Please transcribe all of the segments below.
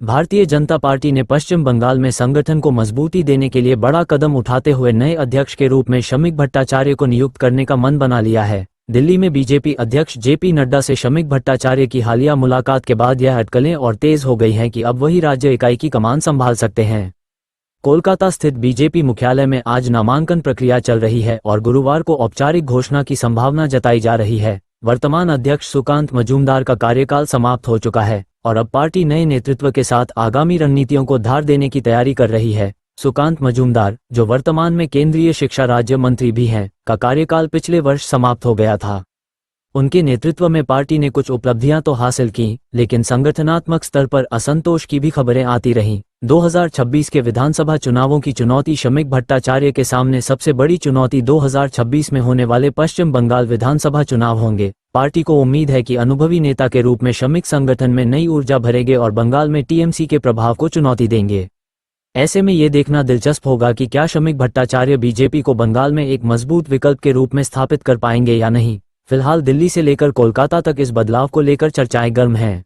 Bharatiya Janata party ने पश्चिम बंगाल में संगठन को मजबूती देने के लिए बड़ा कदम उठाते हुए नए अध्यक्ष के रूप में शमिक भट्टाचार्य को नियुक्त करने का मन बना लिया है। दिल्ली में बीजेपी अध्यक्ष जेपी नड्डा से शमिक भट्टाचार्य की हालिया मुलाकात के बाद यह अटकलें और तेज हो गई हैं कि अब वही राज्य इकाई की कमान संभाल सकते हैं। कोलकाता स्थित बीजेपी मुख्यालय में आज नामांकन प्रक्रिया चल रही है और गुरुवार को औपचारिक घोषणा की संभावना जताई जा रही है। वर्तमान अध्यक्ष सुकांत मजूमदार का कार्यकाल समाप्त हो चुका है और अब पार्टी नए नेतृत्व के साथ आगामी रणनीतियों को धार देने की तैयारी कर रही है। सुकांत मजूमदार, जो वर्तमान में केंद्रीय शिक्षा राज्य मंत्री भी हैं, का कार्यकाल पिछले वर्ष समाप्त हो गया था। उनके नेतृत्व में पार्टी ने कुछ उपलब्धियां तो हासिल की, लेकिन संगठनात्मक स्तर पर असंतोष की भी खबरें आती रहीं। 2026 के विधानसभा चुनावों की चुनौती शमिक भट्टाचार्य के सामने सबसे बड़ी चुनौती 2026 में होने वाले पश्चिम बंगाल विधानसभा चुनाव होंगे। पार्टी को उम्मीद है कि अनुभवी नेता के रूप में शमिक संगठन में नई ऊर्जा भरेंगे और बंगाल में टीएमसी के प्रभाव को चुनौती देंगे। ऐसे में ये देखना दिलचस्प होगा कि क्या शमिक भट्टाचार्य बीजेपी को बंगाल में एक मजबूत विकल्प के रूप में स्थापित कर पाएंगे या नहीं। फिलहाल दिल्ली से लेकर कोलकाता तक इस बदलाव को लेकर चर्चाएं गर्म हैं।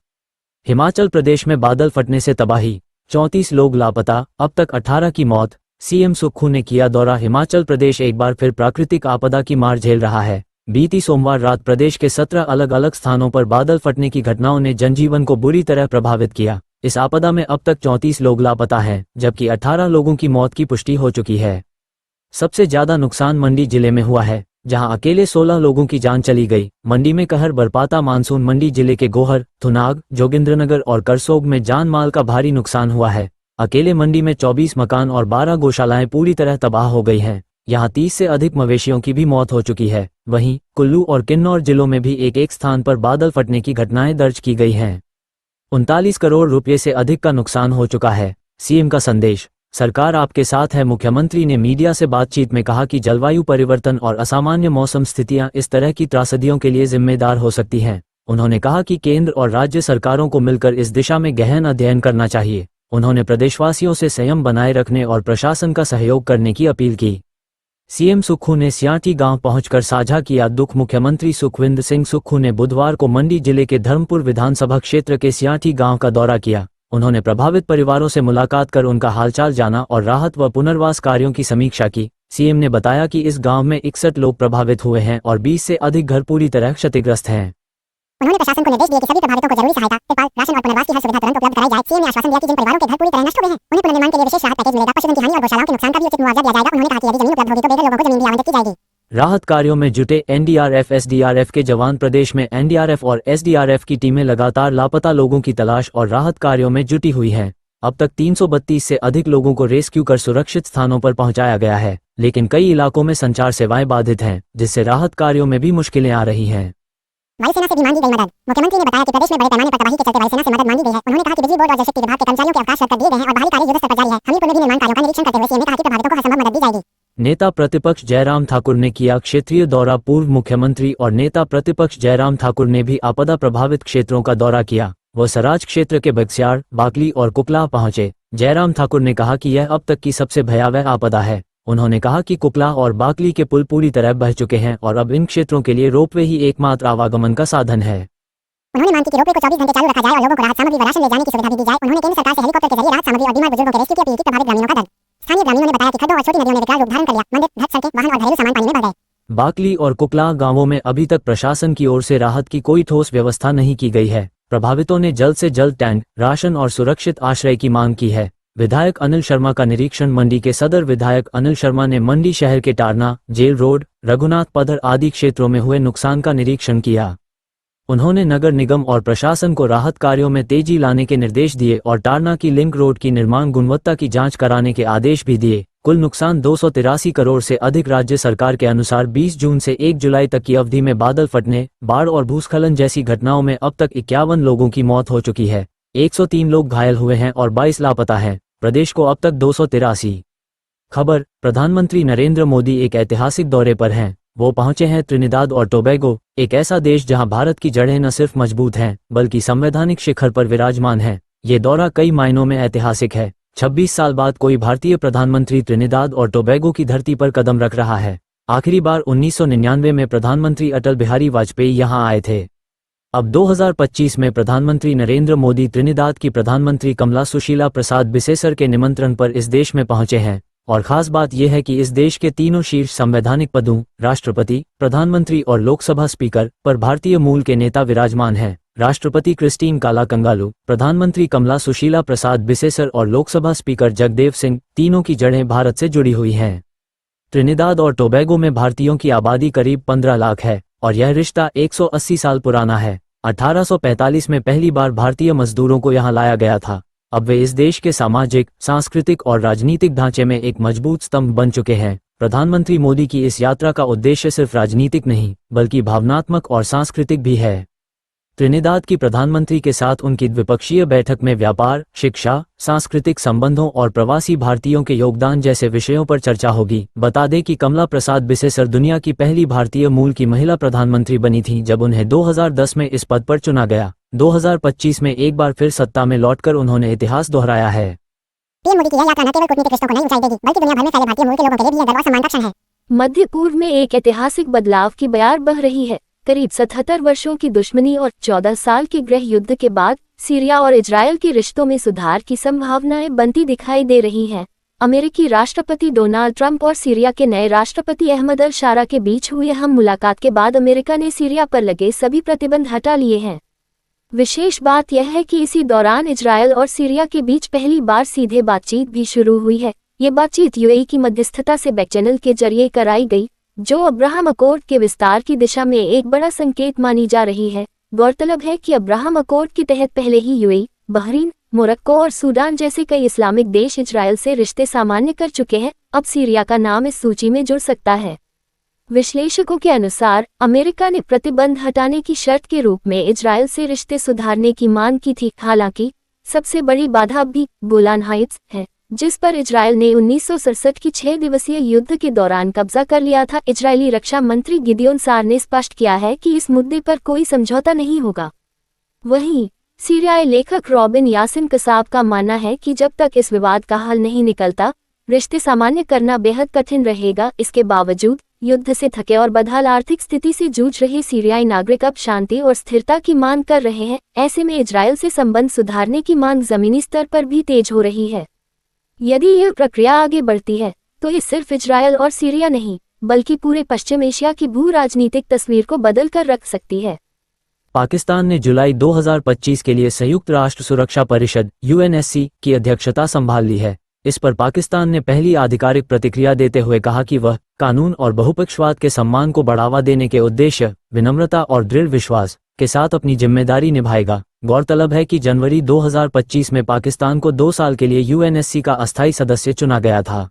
हिमाचल प्रदेश में बादल फटने से तबाही, 34 लोग लापता, अब तक 18 की मौत। सीएम सुक्खू ने किया दौरा हिमाचल प्रदेश। एक बार फिर प्राकृतिक आपदा की मार झेल रहा है। बीती सोमवार रात प्रदेश के 17 अलग अलग स्थानों पर बादल फटने की घटनाओं ने जनजीवन को बुरी तरह प्रभावित किया। इस आपदा में अब तक 34 लोग लापता हैं, जबकि 18 लोगों की मौत की पुष्टि हो चुकी है। सबसे ज्यादा नुकसान मंडी जिले में हुआ है, जहां अकेले 16 लोगों की जान चली गई। मंडी में कहर बरपाता मानसून। मंडी जिले के गोहर, थुनाग, जोगिंद्रनगर और करसोग में जान माल का भारी नुकसान हुआ है। अकेले मंडी में 24 मकान और 12 गौशालाएं पूरी तरह तबाह हो गई हैं। यहां 30 से अधिक मवेशियों की भी मौत हो चुकी है। वहीं कुल्लू और किन्नौर जिलों में भी एक स्थान पर बादल फटने की घटनाएं दर्ज की गई हैं। 39 करोड़ रुपये से अधिक का नुकसान हो चुका है। सीएम का संदेश, सरकार आपके साथ है। मुख्यमंत्री ने मीडिया से बातचीत में कहा कि जलवायु परिवर्तन और असामान्य मौसम स्थितियां इस तरह की त्रासदियों के लिए जिम्मेदार हो सकती हैं। उन्होंने कहा कि केंद्र और राज्य सरकारों को मिलकर इस दिशा में गहन अध्ययन करना चाहिए। उन्होंने प्रदेशवासियों से संयम बनाए रखने और प्रशासन का सहयोग करने की अपील की। सीएम सुक्खू ने सियाठी गांव पहुंचकर साझा किया दुख। मुख्यमंत्री सुखविंदर सिंह सुक्खू ने बुधवार को मंडी जिले के धर्मपुर विधानसभा क्षेत्र के सियाठी गांव का दौरा किया। उन्होंने प्रभावित परिवारों से मुलाकात कर उनका हालचाल जाना और राहत व पुनर्वास कार्यों की समीक्षा की। सीएम ने बताया कि इस गांव में 61 लोग प्रभावित हुए हैं और 20 से अधिक घर पूरी तरह क्षतिग्रस्त हैं। उन्होंने प्रशासन को निर्देश दिए कि सभी प्रभावितों को जरूरी सहायता, तिरपाल, राशन और पुनर्वास की हर सुविधा तुरंत उपलब्ध कराई जाए। सीएम ने आश्वासन दिया कि जिन परिवारों के घर पूरी तरह नष्ट हो गए हैं, उन्हें पुनर्निर्माण के लिए विशेष राहत पैकेज मिलेगा। पशुधन की हानि और गौशालाओं के नुकसान का भी उचित मुआवजा दिया जाएगा। उन्होंने कहा कि यदि जमीन उपलब्ध होगी तो बेघर लोगों को जमीन भी आवंटित की जाएगी। राहत कार्यों में जुटे एनडीआरएफ एसडीआरएफ के जवान। प्रदेश में एनडीआरएफ और एसडीआरएफ की टीमें लगातार लापता लोगों की तलाश और राहत कार्यों में जुटी हुई हैं। अब तक 332 से अधिक लोगों को रेस्क्यू कर सुरक्षित स्थानों पर पहुंचाया गया है, लेकिन कई इलाकों में संचार सेवाएं बाधित हैं, जिससे राहत कार्यों में भी मुश्किलें आ रही हैं। वायुसेना से भी मांगी गई मदद। मुख्यमंत्री ने बताया कि प्रदेश में बड़े पैमाने पर तबाही के चलते वायुसेना से मदद मांगी गई है। उन्होंने कहा कि बिजली बोर्ड और जलशक्ति विभाग के कर्मचारियों के अवकाश रद्द कर दिए गए हैं और बाहरी कार्य युद्धस्तर पर जारी है। हमीरपुर में भी निर्माण कार्यों का निरीक्षण करते हुए सीएम ने कहा कि प्रभावितों को हर संभव मदद दी जाएगी। नेता प्रतिपक्ष जयराम ठाकुर ने किया क्षेत्रीय दौरा। पूर्व मुख्यमंत्री और नेता प्रतिपक्ष जयराम ठाकुर ने भी आपदा प्रभावित क्षेत्रों का दौरा किया। वो सराज क्षेत्र के बक्सियाड़, बाकली और कुकला पहुंचे। जयराम ठाकुर ने कहा कि यह अब तक की सबसे भयावह आपदा है। उन्होंने कहा कि कुकला और बाकली के पुल पूरी तरह बह चुके हैं और अब इन क्षेत्रों के लिए रोपवे ही एकमात्र आवागमन का साधन है। उन्होंने मांग की कि रोपवे को 24 घंटे चालू रखा जाए और लोगों को राहत सामग्री व राशन ले जाने की सुविधा भी दी जाए। उन्होंने केंद्र सरकार से हेलीकॉप्टर के जरिए राहत सामग्री और बीमार बुजुर्गों के रेस्क्यू की अपील की। प्रभावित ग्रामीणों का दर्द। स्थानीय ग्रामीणों ने बताया कि खड्डों और छोटी नदियों ने विकराल रूप धारण कर लिया। मंदिर, घर, सड़कें, वाहन और घरेलू सामान पानी में बह गए। बाकली और कुकला गांवों में अभी तक प्रशासन की ओर से राहत की कोई ठोस व्यवस्था नहीं की गई है। प्रभावितों ने जल्द से जल्द टेंट, राशन और सुरक्षित आश्रय की मांग की है। विधायक अनिल शर्मा का निरीक्षण। मंडी के सदर विधायक अनिल शर्मा ने मंडी शहर के टारना, जेल रोड, रघुनाथ पदर आदि क्षेत्रों में हुए नुकसान का निरीक्षण किया। उन्होंने नगर निगम और प्रशासन को राहत कार्यों में तेजी लाने के निर्देश दिए और टारना की लिंक रोड की निर्माण गुणवत्ता की जांच कराने के आदेश भी दिए। कुल नुकसान 283 करोड़ से अधिक। राज्य सरकार के अनुसार 20 जून से 1 जुलाई तक की अवधि में बादल फटने, बाढ़ और भूस्खलन जैसी घटनाओं में अब तक 51 लोगों की मौत हो चुकी है। 103 लोग घायल हुए हैं और 22 लापता हैं। प्रदेश को अब तक 283। खबर, प्रधानमंत्री नरेंद्र मोदी एक ऐतिहासिक दौरे पर हैं। वो पहुंचे हैं त्रिनिदाद और टोबैगो, एक ऐसा देश जहां भारत की जड़ें न सिर्फ मजबूत हैं बल्कि संवैधानिक शिखर पर विराजमान हैं। ये दौरा कई मायनों में ऐतिहासिक है। 26 साल बाद कोई भारतीय प्रधानमंत्री त्रिनिदाद और टोबैगो की धरती पर कदम रख रहा है। आखिरी बार 1999 में प्रधानमंत्री अटल बिहारी वाजपेयी यहां आए थे। अब 2025 में प्रधानमंत्री नरेंद्र मोदी त्रिनिदाद की प्रधानमंत्री कमला सुशीला प्रसाद बिसेसर के निमंत्रण पर इस देश में पहुंचे हैं और खास बात यह है कि इस देश के तीनों शीर्ष संवैधानिक पदों राष्ट्रपति, प्रधानमंत्री और लोकसभा स्पीकर पर भारतीय मूल के नेता विराजमान हैं। राष्ट्रपति क्रिस्टीन कालाकंगालू, प्रधानमंत्री कमला सुशीला प्रसाद बिसेसर और लोकसभा स्पीकर जगदेव सिंह, तीनों की जड़ें भारत से जुड़ी हुई हैं। त्रिनिदाद और टोबैगो में भारतीयों की आबादी करीब 15 लाख है और यह रिश्ता 180 साल पुराना है। 1845 में पहली बार भारतीय मजदूरों को यहां लाया गया था। अब वे इस देश के सामाजिक, सांस्कृतिक और राजनीतिक ढांचे में एक मजबूत स्तंभ बन चुके हैं। प्रधानमंत्री मोदी की इस यात्रा का उद्देश्य सिर्फ राजनीतिक नहीं, बल्कि भावनात्मक और सांस्कृतिक भी है। त्रिनिदाद की प्रधानमंत्री के साथ उनकी द्विपक्षीय बैठक में व्यापार, शिक्षा, सांस्कृतिक संबंधों और प्रवासी भारतीयों के योगदान जैसे विषयों पर चर्चा होगी। बता दें कि कमला प्रसाद बिसेसर दुनिया की पहली भारतीय मूल की महिला प्रधानमंत्री बनी थी जब उन्हें 2010 में इस पद पर चुना गया। 2025 में एक बार फिर सत्ता में लौटकर उन्होंने इतिहास दोहराया है। पीएम मोदी की यह यात्रा न केवल कूटनीतिक रिश्तों को नई ऊंचाई देगी, बल्कि दुनिया भर में फैले भारतीय मूल के लोगों के लिए भी यह गर्व और सम्मान का क्षण है। मध्य पूर्व में एक ऐतिहासिक बदलाव की बयार बह रही है। करीब 77 वर्षों की दुश्मनी और 14 साल के गृह युद्ध के बाद सीरिया और इजरायल के रिश्तों में सुधार की संभावनाएं बनती दिखाई दे रही हैं। अमेरिकी राष्ट्रपति डोनाल्ड ट्रंप और सीरिया के नए राष्ट्रपति अहमद अल शारा के बीच हुई अहम मुलाकात के बाद अमेरिका ने सीरिया पर लगे सभी प्रतिबंध हटा लिए हैं। विशेष बात यह है कि इसी दौरान इजरायल और सीरिया के बीच पहली बार सीधे बातचीत भी शुरू हुई है। ये बातचीत यूएई की मध्यस्थता से बैक चैनल के जरिए कराई गई, जो अब्राहम अकॉर्ड के विस्तार की दिशा में एक बड़ा संकेत मानी जा रही है। गौरतलब है कि अब्राहम अकॉर्ड के तहत पहले ही यूएई, बहरीन, मोरक्को और सूडान जैसे कई इस्लामिक देश इजरायल से रिश्ते सामान्य कर चुके हैं। अब सीरिया का नाम इस सूची में जुड़ सकता है। विश्लेषकों के अनुसार अमेरिका ने प्रतिबंध हटाने की शर्त के रूप में इजरायल से रिश्ते सुधारने की मांग की थी। हालांकि सबसे बड़ी बाधा अब भी गोलान हाइट्स है, जिस पर इजरायल ने 1967 की 6 दिवसीय युद्ध के दौरान कब्जा कर लिया था। इजरायली रक्षा मंत्री गिदियोन सार ने स्पष्ट किया है कि इस मुद्दे पर कोई समझौता नहीं होगा। वहीं सीरियाई लेखक रॉबिन यासिन कसाब का मानना है कि जब तक इस विवाद का हल नहीं निकलता, रिश्ते सामान्य करना बेहद कठिन रहेगा। इसके बावजूद युद्ध से थके और बदहाल आर्थिक स्थिति से जूझ रहे सीरियाई नागरिक अब शांति और स्थिरता की मांग कर रहे हैं। ऐसे में इजरायल से संबंध सुधारने की मांग जमीनी स्तर पर भी तेज हो रही है। यदि यह प्रक्रिया आगे बढ़ती है तो ये सिर्फ इजरायल और सीरिया नहीं, बल्कि पूरे पश्चिम एशिया की भू राजनीतिक तस्वीर को बदल कर रख सकती है। पाकिस्तान ने जुलाई 2025 के लिए संयुक्त राष्ट्र सुरक्षा परिषद (UNSC) की अध्यक्षता संभाल ली है। इस पर पाकिस्तान ने पहली आधिकारिक प्रतिक्रिया देते हुए कहा कि वह कानून और बहुपक्षवाद के सम्मान को बढ़ावा देने के उद्देश्य, विनम्रता और दृढ़ विश्वास के साथ अपनी जिम्मेदारी निभाएगा। गौरतलब है कि जनवरी 2025 में पाकिस्तान को 2 साल के लिए UNSC का अस्थायी सदस्य चुना गया था।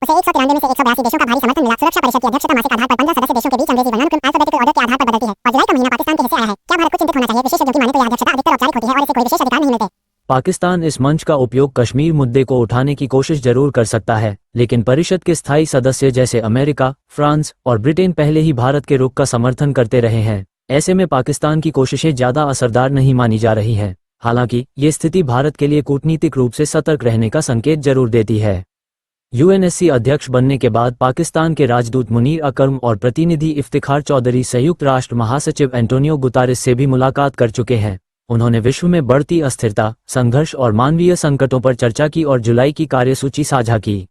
उसे 193 में से 182 देशों का भारी समर्थन मिला। सुरक्षा परिषद की अध्यक्षता मासिक आधार पर 15 सदस्य देशों के बीच अंग्रेजी वर्णानुक्रम अल्फाबेटिकल ऑर्डर के आधार पर बदलती है और जुलाई का महीना पाकिस्तान के हिस्से आया है। क्या भारत को चिंतित होना चाहिए? विशेषज्ञों की माने तो यह अध्यक्षता अधिकतर औपचारिक होती है और इसे कोई विशेष अधिकार नहीं मिलते। पाकिस्तान इस मंच का उपयोग कश्मीर मुद्दे को उठाने की कोशिश जरूर कर सकता है, लेकिन परिषद के स्थायी सदस्य जैसे अमेरिका, फ्रांस और ब्रिटेन पहले ही भारत के रुख का समर्थन करते रहे हैं। ऐसे में पाकिस्तान की कोशिशें ज्यादा असरदार नहीं मानी जा रही हैं। हालांकि ये स्थिति भारत के लिए कूटनीतिक रूप से सतर्क रहने का संकेत जरूर देती है। UNSC अध्यक्ष बनने के बाद पाकिस्तान के राजदूत मुनीर अकरम और प्रतिनिधि इफ्तिखार चौधरी संयुक्त राष्ट्र महासचिव एंटोनियो गुतारेस से भी मुलाकात कर चुके हैं। उन्होंने विश्व में बढ़ती अस्थिरता, संघर्ष और मानवीय संकटों पर चर्चा की और जुलाई की कार्यसूची साझा की।